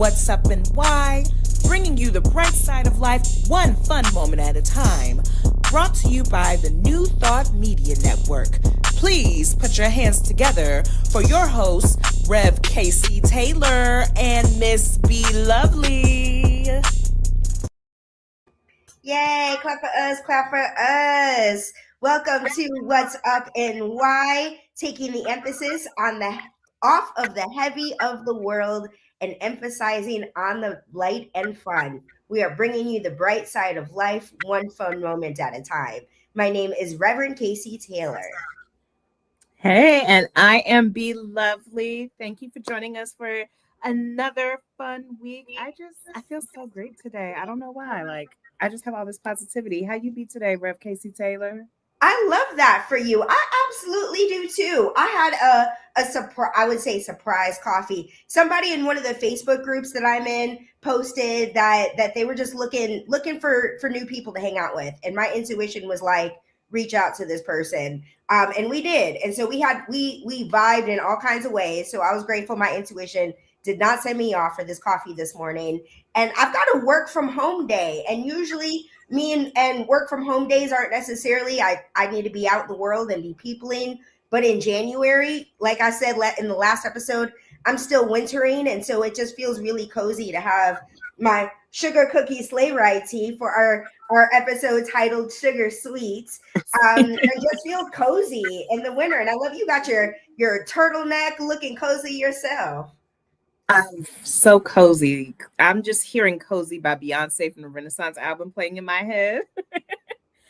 what's up and why, bringing you the bright side of life one fun moment at a time. Brought to you by the New Thought Media Network. Please put your hands together for your hosts, Rev Casey Taylor and Miss B Lovely. Yay, clap for us, clap for us. Welcome to What's Up and Why, taking the emphasis on the off of the heavy of the world and emphasizing on the light and fun. We are bringing you the bright side of life, one fun moment at a time. My name is Reverend Casey Taylor. Hey, and I am B Lovely. Thank you for joining us for another fun week. I feel so great today. I don't know why. I just have all this positivity. How you be today, Rev Casey Taylor? I love that for you. I absolutely do too. I had a surprise, I would say surprise coffee. Somebody in one of the Facebook groups that I'm in posted that they were just looking for new people to hang out with, and my intuition was like, reach out to this person, and we did. And so we vibed in all kinds of ways. So I was grateful. My intuition did not send me off for this coffee this morning, and I've got a work from home day, and usually me and work from home days aren't necessarily I need to be out in the world and be peopling, but in January, like I said in the last episode, I'm still wintering, and so it just feels really cozy to have my sugar cookie sleigh ride tea for our episode titled Sugar Sweets. And just feel cozy in the winter. And I love you got your turtleneck looking cozy yourself. I'm so cozy. I'm just hearing "Cozy" by Beyonce from the Renaissance album playing in my head.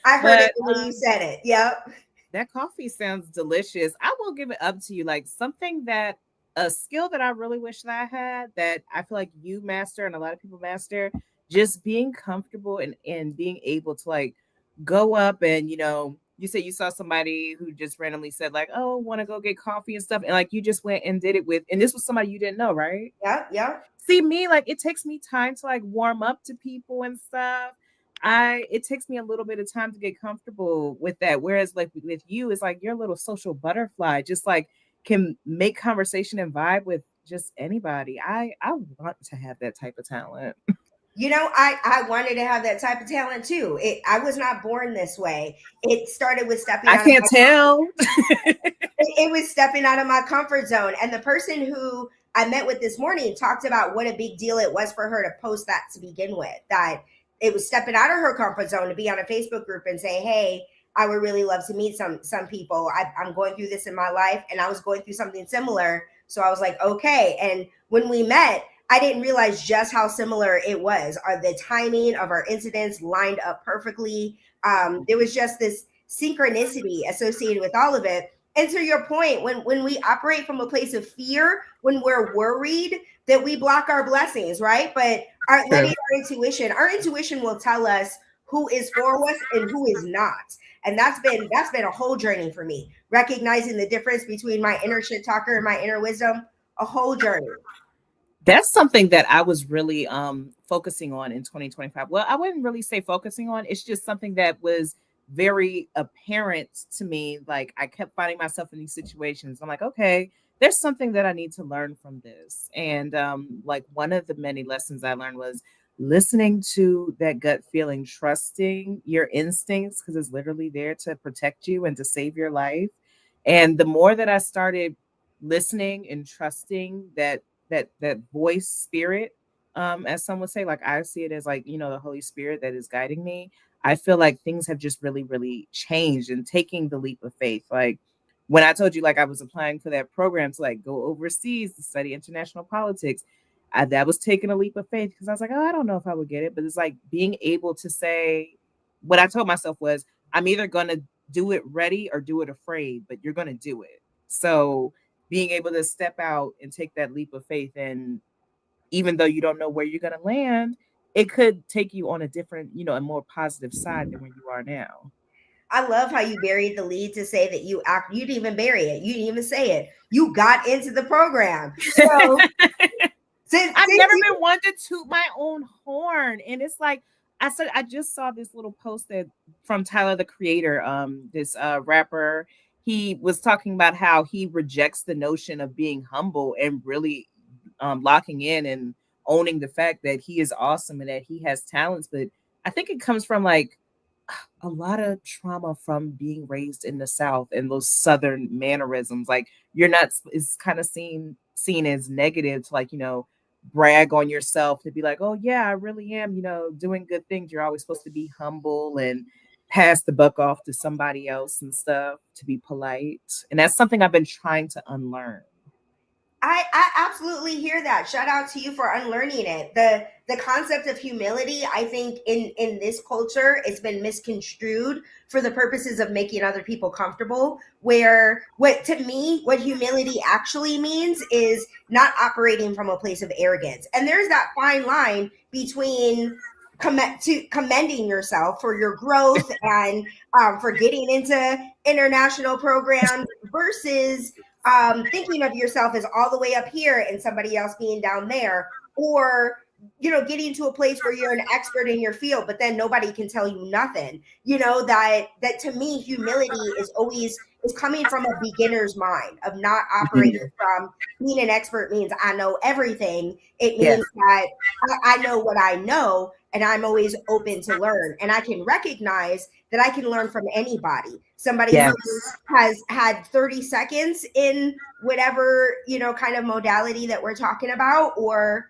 I heard it when you said it. Yep. That coffee sounds delicious. I will give it up to you. Like something that a skill that I really wish that I had that I feel like you master and a lot of people master, just being comfortable and being able to like go up and you say you saw somebody who just randomly said like, oh, want to go get coffee and stuff. And like you just went and did it with, and this was somebody you didn't know, right? Yep. Yep. See me, like it takes me time to like warm up to people and stuff. It takes me a little bit of time to get comfortable with that. Whereas like with you, it's like you're a little social butterfly, just like can make conversation and vibe with just anybody. I want to have that type of talent. I wanted to have that type of talent too. I was not born this way. It started with stepping I out of can't tell. it was stepping out of my comfort zone. And the person who I met with this morning talked about what a big deal it was for her to post that to begin with, that it was stepping out of her comfort zone to be on a Facebook group and say, hey, I would really love to meet some people. I'm going through this in my life, and I was going through something similar. So I was like, okay. And when we met, I didn't realize just how similar it was. The timing of our incidents lined up perfectly. There was just this synchronicity associated with all of it. And to your point, when we operate from a place of fear, when we're worried, that we block our blessings, right? But letting our intuition will tell us who is for us and who is not. And that's been a whole journey for me, recognizing the difference between my inner shit talker and my inner wisdom, a whole journey. That's something that I was really focusing on in 2025. Well, I wouldn't really say focusing on. It's just something that was very apparent to me. Like I kept finding myself in these situations. I'm like, okay, there's something that I need to learn from this. And like one of the many lessons I learned was listening to that gut feeling, trusting your instincts because it's literally there to protect you and to save your life. And the more that I started listening and trusting that voice spirit, as some would say, like I see it as like the Holy Spirit that is guiding me. I feel like things have just really really changed and taking the leap of faith. Like when I told you like I was applying for that program to like go overseas to study international politics, that was taking a leap of faith because I was like, oh, I don't know if I would get it. But it's like being able to say what I told myself was, I'm either going to do it ready or do it afraid, but you're going to do it. So being able to step out and take that leap of faith, and even though you don't know where you're going to land, it could take you on a different, a more positive side than where you are now. I love how you buried the lead to say that you didn't even bury it. You didn't even say it. You got into the program. So I've never been one to toot my own horn. And it's like, I just saw this little post that from Tyler, the Creator, this rapper. He was talking about how he rejects the notion of being humble and really locking in and owning the fact that he is awesome and that he has talents. But I think it comes from like a lot of trauma from being raised in the South and those Southern mannerisms. Like you're not, it's kind of seen as negative to like, brag on yourself, to be like, oh yeah, I really am, doing good things. You're always supposed to be humble and pass the buck off to somebody else and stuff, to be polite. And that's something I've been trying to unlearn. I absolutely hear that. Shout out to you for unlearning it. The concept of humility, I think in this culture, it's been misconstrued for the purposes of making other people comfortable. Where what to me, what humility actually means is not operating from a place of arrogance. And there's that fine line between commending yourself for your growth and for getting into international programs versus thinking of yourself as all the way up here and somebody else being down there, or getting to a place where you're an expert in your field, but then nobody can tell you nothing. That to me, humility is coming from a beginner's mind of not operating Mhm. from being an expert means I know everything. It Yes. means that I know what I know, and I'm always open to learn, and I can recognize that I can learn from anybody. Somebody Yes. who has had 30 seconds in whatever, kind of modality that we're talking about, or,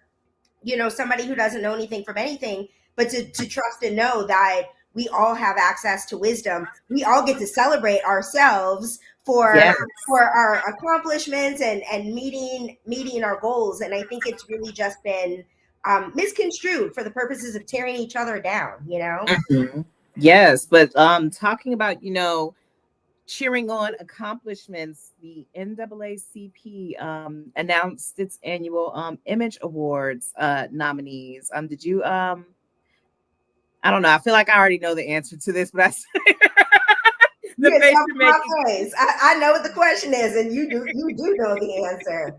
somebody who doesn't know anything from anything, but to trust and know that we all have access to wisdom. We all get to celebrate ourselves for Yes. our accomplishments and meeting our goals. And I think it's really just been misconstrued for the purposes of tearing each other down. Mhm. Yes. But talking about, cheering on accomplishments, the NAACP announced its annual Image Awards nominees. Did you I don't know. I feel like I already know the answer to this, but the You can face tell you're from my making, face. I know what the question is, and you do know the answer.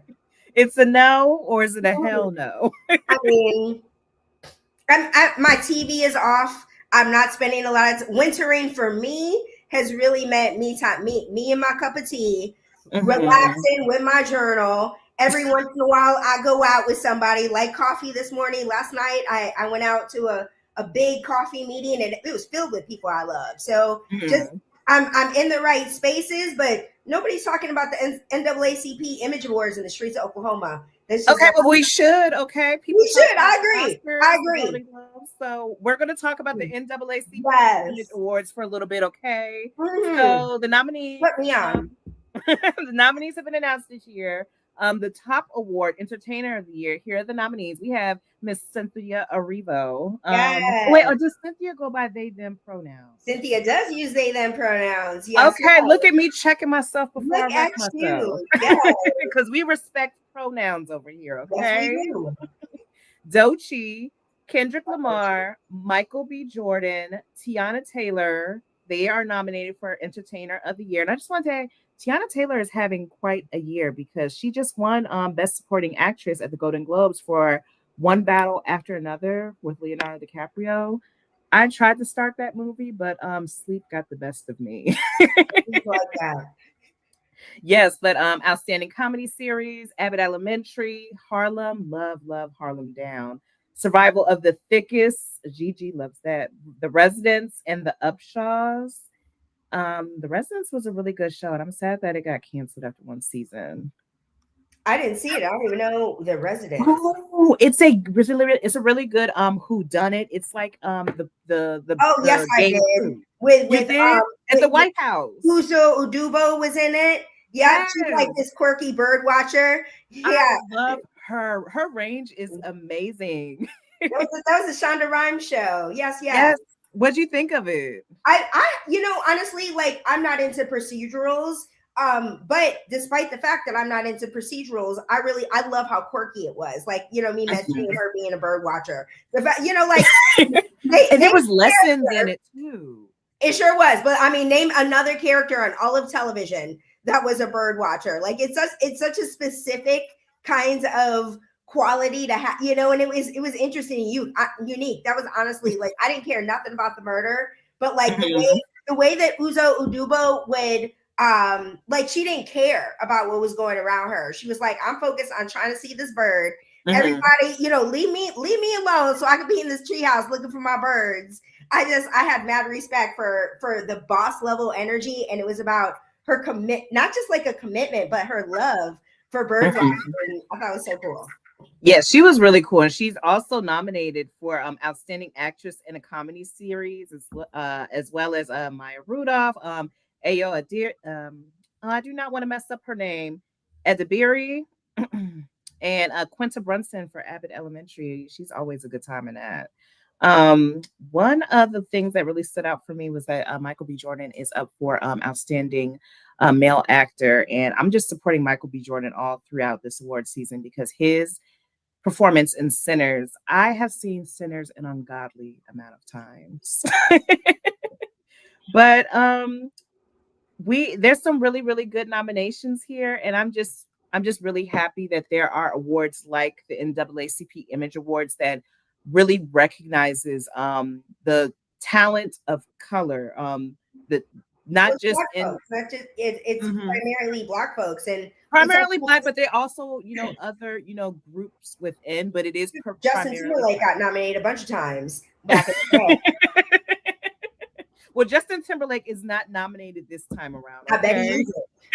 it's a no or is it a hell no? I mean, my TV is off. I'm not spending a lot of wintering for me has really meant me time, me and my cup of tea, Mhm. relaxing with my journal. Every once in a while, I go out with somebody, like coffee this morning. Last night, I went out to a big coffee meeting, and it was filled with people I love. So just Mhm. I'm in the right spaces, but nobody's talking about the NAACP Image Awards in the streets of Oklahoma. That's just Okay, not. well, we should. Okay, We people talk should. about I the agree. I Oscars, the agree. Golden Globes, so we're going to talk about the NAACP Image Yes. Awards for a little bit. Okay, Hmm. so the nominees, Put me on. the nominees have been announced this year. The top award, Entertainer of the Year. Here are the nominees. We have Miss Cynthia Erivo. Wait, Yes. or does Cynthia go by they them pronouns? Cynthia does use they them pronouns. Yes, Okay, yes. look at me checking myself before Look I wreck at myself. you. Yes, Because we respect pronouns over here, yes, we okay? do. Doechii, Kendrick Lamar, Michael B. Jordan, Tiana Taylor. They are nominated for Entertainer of the Year. And I just want to say, Tiana Taylor is having quite a year because she just won Best Supporting Actress at the Golden Globes for One Battle After Another with Leonardo DiCaprio. I tried to start that movie, but sleep got the best of me. Things like that. Yes, but outstanding comedy series, Abbott Elementary, Harlem, love Harlem Down, Survival of the Thickest, Gigi loves that, The Residents, and The Upshaws. The Residents was a really good show, and I'm sad that it got canceled after one season. I didn't see it. I don't even know the residents. Oh, it's a really good who done it. It's like Oh, yes, the I game did. crew. With You with did at the with White House. Uzo Udubo was in it. Yep, she's like Yes. this quirky bird watcher. I Yeah, love her. Her range is amazing. that was a Shonda Rhimes show. Yes, yes. Yes. What'd you think of it? Honestly, like I'm not into procedurals. But despite the fact that I'm not into procedurals, I love how quirky it was. Like, me mentioning Mhm. her being a bird watcher. The fact, like And there name was lessons in character. it too. It sure was. But I mean, name another character on all of television that was a bird watcher. Like it's such a specific kind of quality to have, and it was interesting, unique. That was honestly like I didn't care nothing about the murder, but like the way Mhm. the way that Uzo Udubo would like she didn't care about what was going around her. She was like, I'm focused on trying to see this bird. Mhm. Everybody, leave me alone so I can be in this treehouse looking for my birds. I had mad respect for the boss level energy, and it was about her not just like a commitment, but her love for bird life. Mhm. And I thought it was so cool. Yeah, she was really cool, and she's also nominated for outstanding actress in a comedy series, as well as Maya Rudolph, Ayo Adir. I do not want to mess up her name, Edibiri, and Quinta Brunson for Abbott Elementary. She's always a good time in that. One of the things that really stood out for me was that Michael B. Jordan is up for outstanding male actor, and I'm just supporting Michael B. Jordan all throughout this award season because his performance in Sinners. I have seen Sinners an ungodly amount of times. But we there's some really really good nominations here, and I'm just really happy that there are awards like the NAACP Image Awards that really recognizes the talent of color, the Well, not it's just black in folks. It's Mhm. primarily black folks, and we talk Primarily about black, this. but they also other groups within, but it is Justin primarily Timberlake black. got nominated a bunch of times back in the day. Well, Justin Timberlake is not nominated this time around, I bet he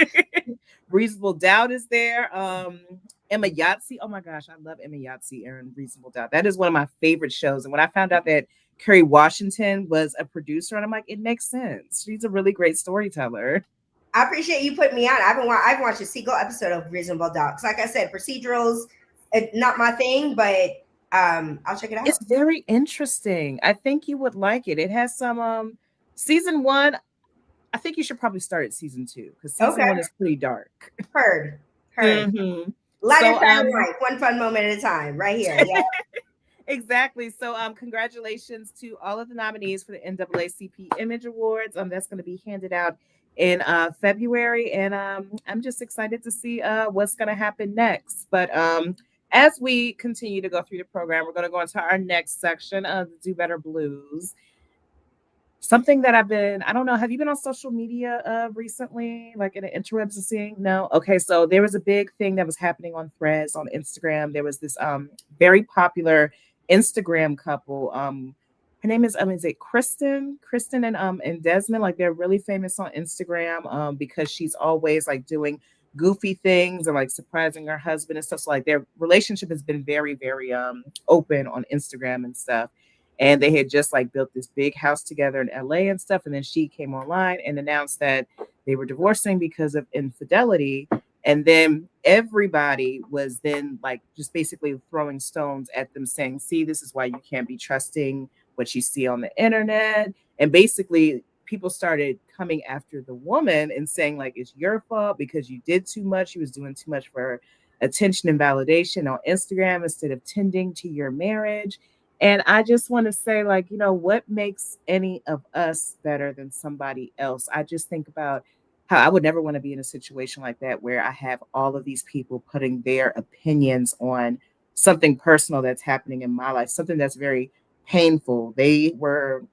okay? is. Reasonable Doubt is there. Emma Yahtzee. Oh my gosh, I love Emma Yahtzee and Reasonable Doubt. That is one of my favorite shows. And when I found out that Kerry Washington was a producer, and I'm like, it makes sense. She's a really great storyteller. I appreciate you putting me on. I've watched a single episode of Reasonable Doubt. 'Cause like I said, procedurals, not my thing, but I'll check it It's out. very interesting. I think you would like it. It has some season one. I think you should probably start at season two because season Okay, one is pretty dark. heard, heard. Hmm. Light and So shine light, one fun moment at a time, right here. Yeah, exactly. So congratulations to all of the nominees for the NAACP Image Awards. That's going to be handed out in February, and I'm just excited to see what's going to happen next. But as we continue to go through the program, we're going to go into our next section of the Do Better Blues. Something that I don't know, have you been on social media recently, like in the interwebs of seeing? No? Okay, so there was a big thing that was happening on Threads on Instagram. There was this very popular Instagram couple. Her name is it Kristen? Kristen and Desmond, like they're really famous on Instagram because she's always like doing goofy things and like surprising her husband and stuff. So like their relationship has been very, very open on Instagram and stuff, and they had just like built this big house together in LA and stuff. And then she came online and announced that they were divorcing because of infidelity. And then everybody was then like just basically throwing stones at them, saying, see, this is why you can't be trusting what you see on the internet. And basically, people started coming after the woman and saying, like, it's your fault because you did too much. You was doing too much for attention and validation on Instagram instead of tending to your marriage. And I just want to say, like, what makes any of us better than somebody else? I just think about how I would never want to be in a situation like that where I have all of these people putting their opinions on something personal that's happening in my life, something that's very painful. They were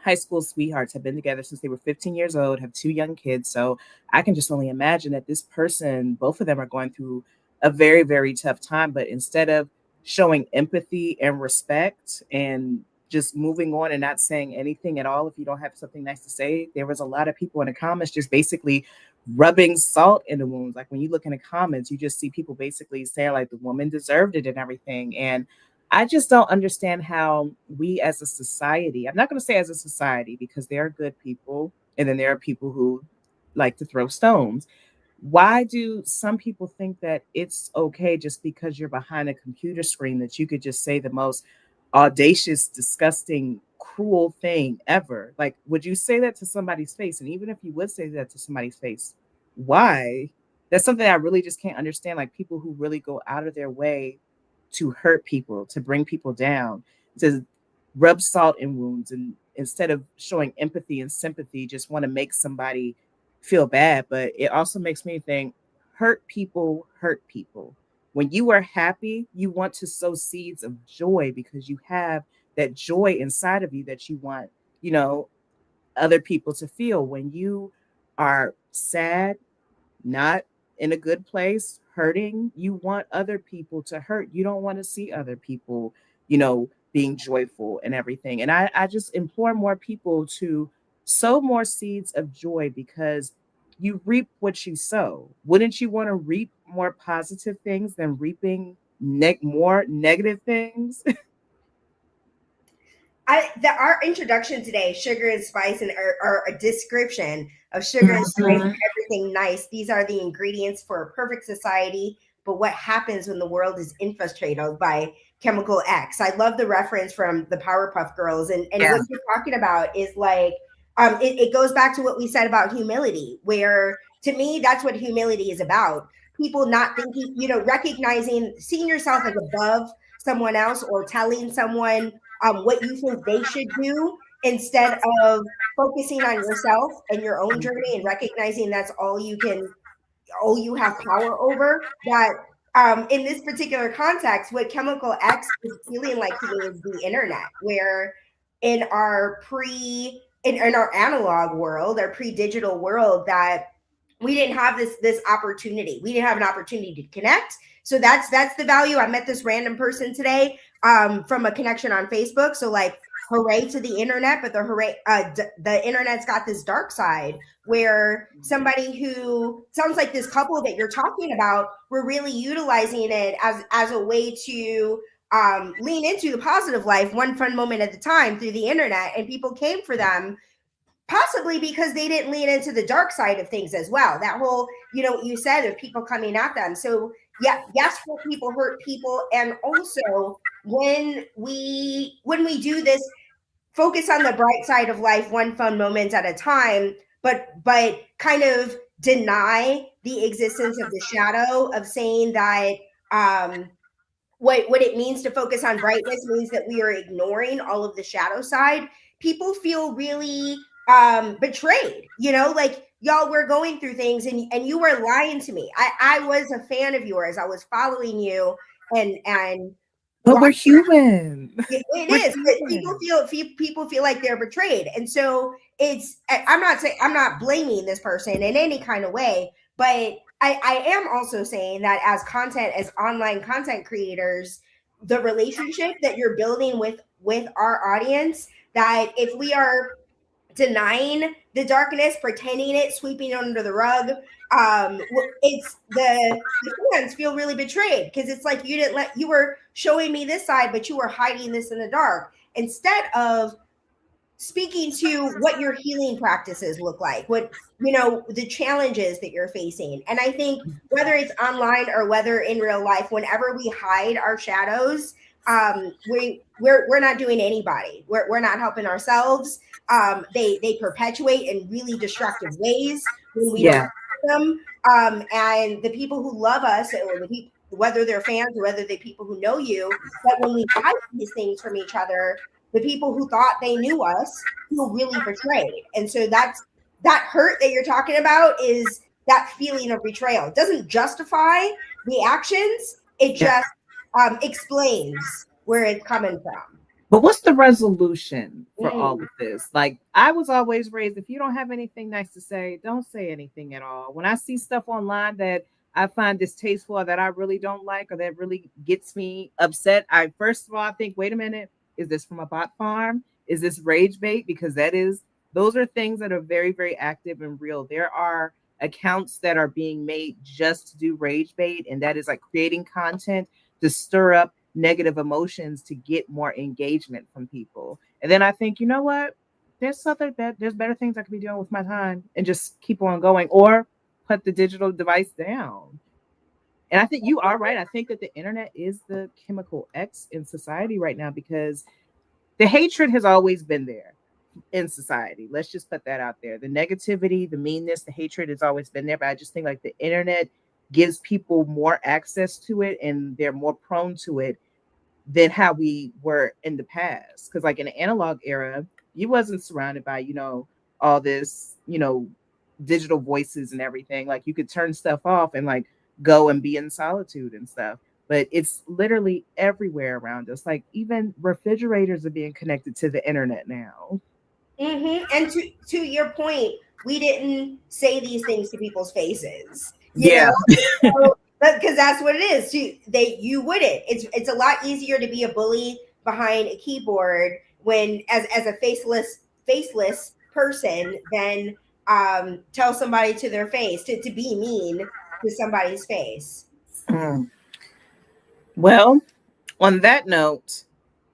high school sweethearts, have been together since they were 15 years old, have two young kids. So I can just only imagine that this person, both of them are going through a very, very tough time. But instead of showing empathy and respect and just moving on and not saying anything at all, if you don't have something nice to say, there was a lot of people in the comments just basically rubbing salt in the wounds. Like when you look in the comments, you just see people basically saying like the woman deserved it and everything. And I just don't understand how we as a society, I'm not going to say as a society because there are good people and then there are people who like to throw stones. Why do some people think that it's okay just because you're behind a computer screen that you could just say the most audacious, disgusting, cruel thing ever? Like, would you say that to somebody's face? And even if you would say that to somebody's face, why? That's something I really just can't understand. Like, people who really go out of their way to hurt people, to bring people down, to rub salt in wounds, and instead of showing empathy and sympathy, just want to make somebody feel bad. But it also makes me think hurt people hurt people. When you are happy, you want to sow seeds of joy because you have that joy inside of you that you want, you know, other people to feel. When you are sad, not in a good place hurting, you want other people to hurt. You don't want to see other people, being joyful and everything. And I just implore more people to sow more seeds of joy, because you reap what you sow. Wouldn't you want to reap more positive things than reaping more negative things? Our introduction today, sugar and spice, and or a description of sugar and spice and everything nice. These are the ingredients for a perfect society. But what happens when the world is infiltrated by chemical X? I love the reference from the Powerpuff Girls, and Yeah. what you're talking about is like, it goes back to what we said about humility, where to me that's what humility is about. People not thinking, recognizing, seeing yourself as above someone else, or telling someone what you think they should do, instead of focusing on yourself and your own journey, and recognizing that's all you have power over. That in this particular context, what chemical X is feeling like to me is the internet, where in our in our analog world, our pre-digital world, that we didn't have this opportunity. We didn't have an opportunity to connect. So that's the value. I met this random person today from a connection on Facebook. So like, hooray to the internet, but the internet's got this dark side, where somebody who sounds like this couple that you're talking about were really utilizing it as a way to lean into the positive life, one fun moment at a time, through the internet, and people came for them, possibly because they didn't lean into the dark side of things as well. That whole, what you said, of people coming at them. So yeah, yes, for people hurt people. And also, when we do this, focus on the bright side of life, one fun moment at a time, but kind of deny the existence of the shadow, of saying that what it means to focus on brightness means that we are ignoring all of the shadow side. People feel really betrayed, like, y'all, we're going through things, and you were lying to me. I was a fan of yours. I was following you, and But we're human. it We're is, but human. people feel like they're betrayed. And so I'm not saying, I'm not blaming this person in any kind of way, but I am also saying that as online content creators, the relationship that you're building with our audience, that if we are denying the darkness, pretending it, sweeping it under the rug, it's the fans feel really betrayed, because it's like, you were showing me this side, but you were hiding this in the dark, instead of speaking to what your healing practices look like, what, the challenges that you're facing. And I think, whether it's online or whether in real life, whenever we hide our shadows, we're not doing anybody, we're not helping ourselves. They perpetuate in really destructive ways when we don't Yeah. see them. And the people who love us, or the people, whether they're fans or whether they're people who know you, that when we hide these things from each other, the people who thought they knew us feel really betrayed. And so that hurt that you're talking about, is that feeling of betrayal. It doesn't justify the actions, it Yeah. just explains where it's coming from. But what's the resolution for all Mm. of this? Like, I was always raised, if you don't have anything nice to say, don't say anything at all. When I see stuff online that I find distasteful, or that I really don't like, or that really gets me upset, I first of all, I think, wait a minute, is this from a bot farm? Is this rage bait? Because those are things that are very, very active and real. There are accounts that are being made just to do rage bait, and that is like creating content to stir up negative emotions to get more engagement from people. And then I think, you know what? There's better things I could be doing with my time, and just keep on going, or put the digital device down. And I think you are right. I think that the internet is the chemical X in society right now, because the hatred has always been there in society. Let's just put that out there. The negativity, the meanness, the hatred has always been there. But I just think like the internet gives people more access to it, and they're more prone to it than how we were in the past. Because like in the analog era, you wasn't surrounded by, all this, digital voices and everything. Like you could turn stuff off and like go and be in solitude and stuff. But it's literally everywhere around us. Like even refrigerators are being connected to the internet now. And to your point, we didn't say these things to people's faces. you know. Yeah. So, because that's what it is. You wouldn't. It's a lot easier to be a bully behind a keyboard when as a faceless person than tell somebody to their face to be mean to somebody's face. Mm. Well, on that note,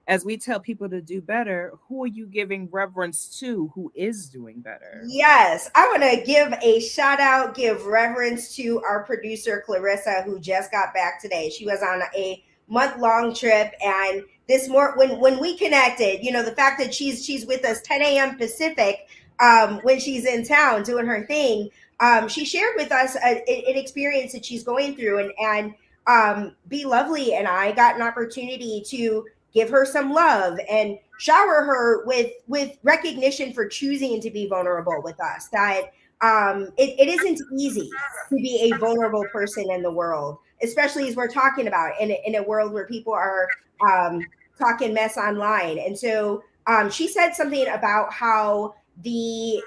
as we tell people to do better, who are you giving reverence to who is doing better? Yes, I want to give a shout out, give reverence to our producer Clarissa, who just got back today. She was on a month-long trip, and this more when we connected, the fact that she's with us 10 a.m. Pacific, when she's in town doing her thing, she shared with us an experience that she's going through, and Be Lovely and I got an opportunity to give her some love and shower her with recognition for choosing to be vulnerable with us, that it isn't easy to be a vulnerable person in the world, especially as we're talking about in a world where people are talking mess online. And so she said something about how the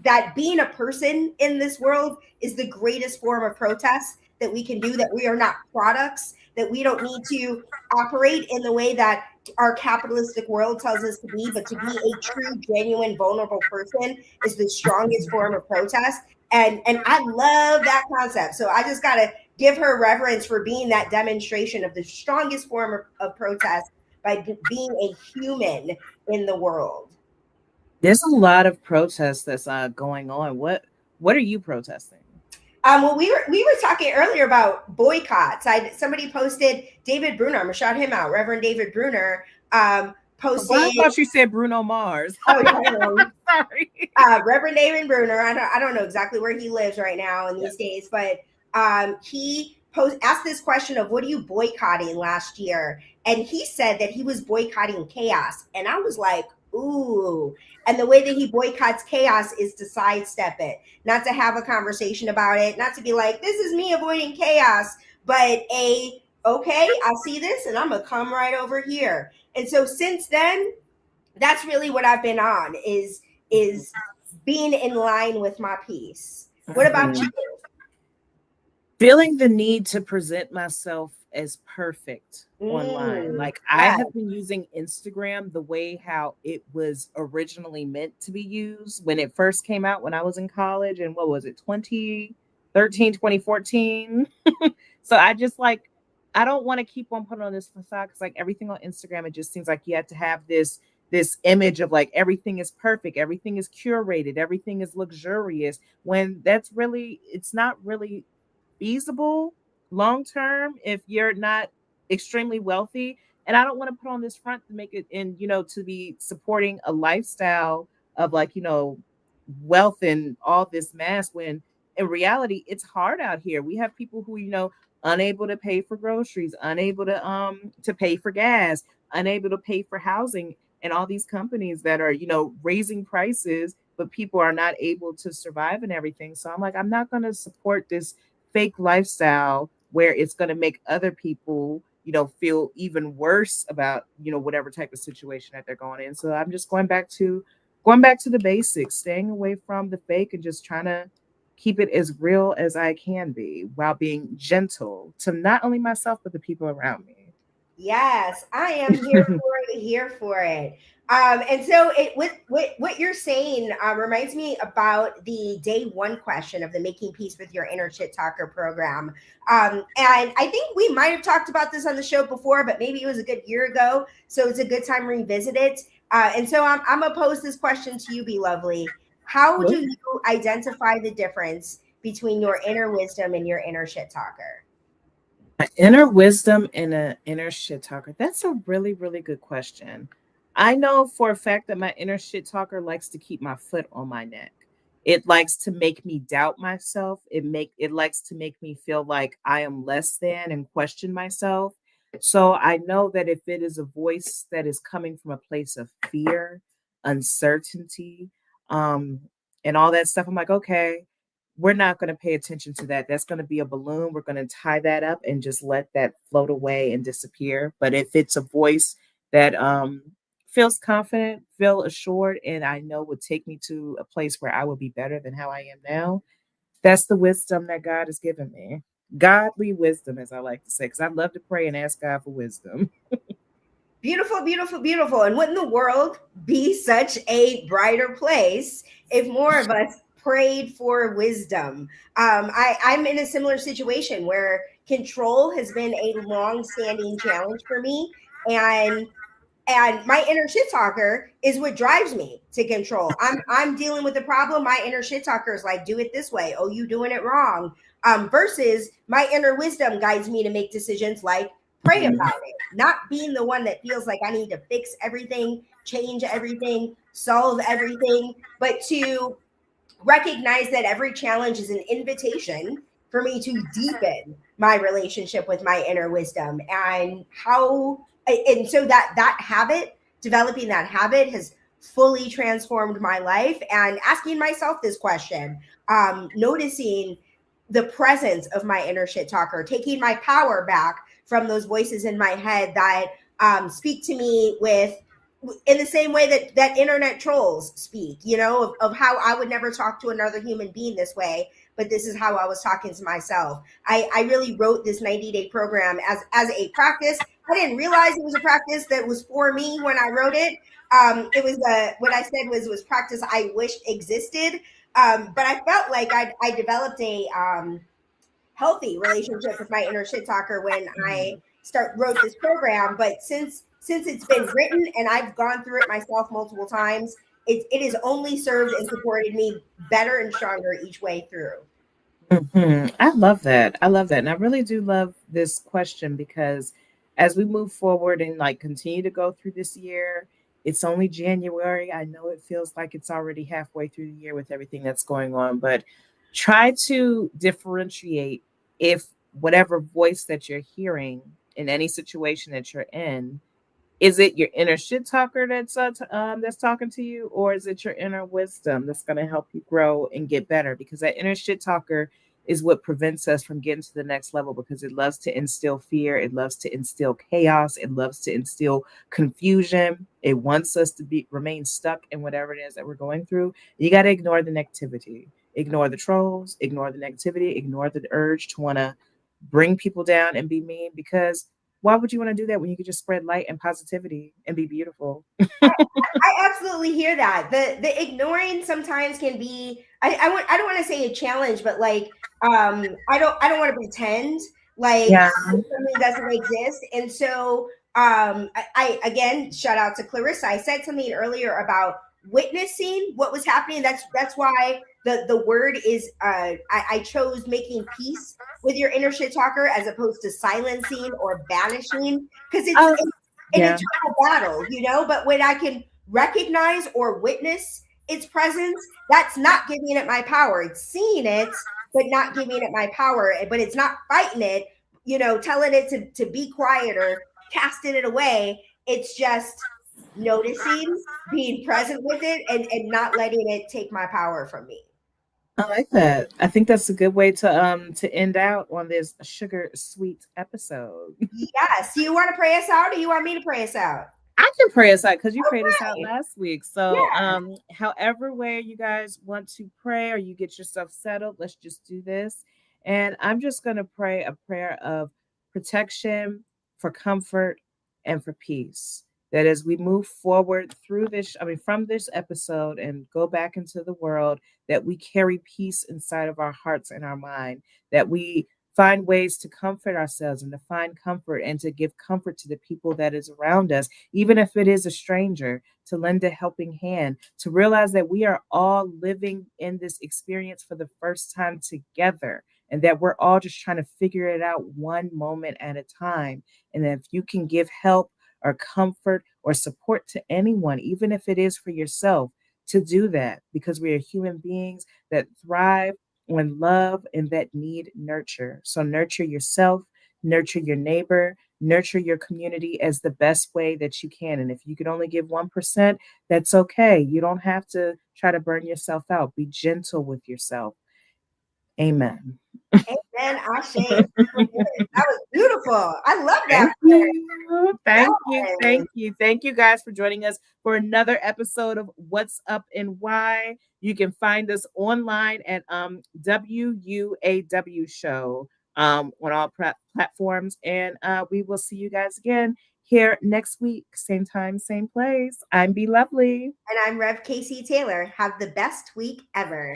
that being a person in this world is the greatest form of protest that we can do, that we are not products, that we don't need to operate in the way that our capitalistic world tells us to be, but to be a true, genuine, vulnerable person is the strongest form of protest. And I love that concept. So I just gotta give her reverence for being that demonstration of the strongest form of protest by being a human in the world. There's a lot of protests that's going on. What are you protesting? Well, we were talking earlier about boycotts. Somebody posted David Bruner. I'm gonna shout him out. Reverend David Bruner Well, I posted. thought you said Bruno Mars. Oh, no, Sorry. Reverend David Bruner. I don't know exactly where he lives right now in these days, but he asked this question of what are you boycotting last year, and he said that he was boycotting chaos, and I was like, ooh. And the way that he boycotts chaos is to sidestep it, not to have a conversation about it, not to be like, this is me avoiding chaos, but okay, I see this, and I'm gonna come right over here. And so since then, that's really what I've been on, is being in line with my piece. What about you? Mhm. Feeling the need to present myself as perfect online. Like I Yeah. have been using Instagram the way how it was originally meant to be used when it first came out when I was in college, and what was it, 2013, 2014. So I just like, I don't want to keep on putting on this facade because like everything on Instagram, it just seems like you have to have this image of like everything is perfect, everything is curated, everything is luxurious, when that's really, it's not really feasible long term if you're not extremely wealthy. And I don't want to put on this front to make it in, to be supporting a lifestyle of like, wealth and all this mass, when in reality it's hard out here. We have people who, unable to pay for groceries, unable to pay for gas, unable to pay for housing, and all these companies that are, raising prices, but people are not able to survive and everything. So I'm like, I'm not going to support this fake lifestyle where it's going to make other people, feel even worse about, whatever type of situation that they're going in. So I'm just going back to the basics, staying away from the fake and just trying to keep it as real as I can be while being gentle to not only myself but the people around me. Yes, I am here for it, here for it. And so what you're saying reminds me about the day one question of the Making Peace with Your Inner Shit Talker program. And I think we might have talked about this on the show before, but maybe it was a good year ago. So it's a good time to revisit it. And so I'm going to pose this question to you, Be Lovely. How do you identify the difference between your inner wisdom and your inner shit talker? Inner wisdom and an inner shit talker. That's a really, really good question. I know for a fact that my inner shit talker likes to keep my foot on my neck. It likes to make me doubt myself. It likes to make me feel like I am less than and question myself. So I know that if it is a voice that is coming from a place of fear, uncertainty, um, and all that stuff, I'm like, okay, we're not going to pay attention to that. That's going to be a balloon. We're going to tie that up and just let that float away and disappear. But if it's a voice that feels confident, feel assured, and I know would take me to a place where I would be better than how I am now, That's the wisdom that God has given me. Godly wisdom, as I like to say, because I love to pray and ask God for wisdom. Beautiful, beautiful, beautiful. And wouldn't the world be such a brighter place if more of us prayed for wisdom? I'm in a similar situation where control has been a long-standing challenge for me, and my inner shit talker is what drives me to control. I'm dealing with the problem. My inner shit talker is like, do it this way. Oh, you doing it wrong. Versus my inner wisdom guides me to make decisions like pray Mhm. about it, not being the one that feels like I need to fix everything, change everything, solve everything, but to recognize that every challenge is an invitation for me to deepen my relationship with my inner wisdom. And so that habit, developing that habit, has fully transformed my life. And asking myself this question, noticing the presence of my inner shit talker, taking my power back from those voices in my head that speak to me with, in the same way that internet trolls speak, of how I would never talk to another human being this way, but this is how I was talking to myself. I really wrote this 90-day program as a practice. I didn't realize it was a practice that was for me when I wrote it. It was what I said was practice I wish existed. But I felt like I developed a healthy relationship with my inner shit talker when I start wrote this program. But since it's been written and I've gone through it myself multiple times, it has only served and supported me better and stronger each way through. I love that. I love that. And I really do love this question because as we move forward and like continue to go through this year, it's only January. I know it feels like it's already halfway through the year with everything that's going on, but try to differentiate if whatever voice that you're hearing in any situation that you're in, is it your inner shit talker that's talking to you, or is it your inner wisdom that's going to help you grow and get better? Because that inner shit talker is what prevents us from getting to the next level because it loves to instill fear, it loves to instill chaos, it loves to instill confusion. It wants us to be remain stuck in whatever it is that we're going through. You got to ignore the negativity, ignore the trolls, ignore the negativity, ignore the urge to want to bring people down and be mean because why would you want to do that when you could just spread light and positivity and be beautiful? I absolutely hear that. The ignoring sometimes can be, I don't want to say a challenge, but like I don't want to pretend like Yeah. something doesn't exist. And so I again shout out to Clarissa. I said something earlier about witnessing what was happening. That's why the word is I chose making peace with your inner shit talker as opposed to silencing or banishing, because Oh, it's an yeah. internal battle, but when I can recognize or witness its presence, that's not giving it my power. It's seeing it, but not giving it my power. But it's not fighting it, telling it to be quiet or casting it away. It's just noticing, being present with it, and not letting it take my power from me. I like that. I think that's a good way to end out on this sugar sweet episode. Yes. Do you want to pray us out, or you want me to pray us out? I can pray us out because you prayed us out Okay. last week. Yeah. So, however way you guys want to pray or you get yourself settled, let's just do this. And I'm just going to pray a prayer of protection, for comfort, and for peace. That as we move forward through this, I mean, from this episode and go back into the world, that we carry peace inside of our hearts and our mind, that we find ways to comfort ourselves and to find comfort and to give comfort to the people that is around us, even if it is a stranger, to lend a helping hand, to realize that we are all living in this experience for the first time together and that we're all just trying to figure it out one moment at a time. And if you can give help or comfort or support to anyone, even if it is for yourself, to do that because we are human beings that thrive on love and that need nurture. So nurture yourself, nurture your neighbor, nurture your community as the best way that you can. And if you can only give 1%, that's okay. You don't have to try to burn yourself out. Be gentle with yourself. Amen. And Ashe. That was beautiful. I love that. Thank you. Thank you. Yes. Thank you. Thank you guys for joining us for another episode of What's Up and Why. You can find us online at WUAW Show on all platforms. And we will see you guys again here next week. Same time, same place. I'm Be Lovely. And I'm Rev Casey Taylor. Have the best week ever.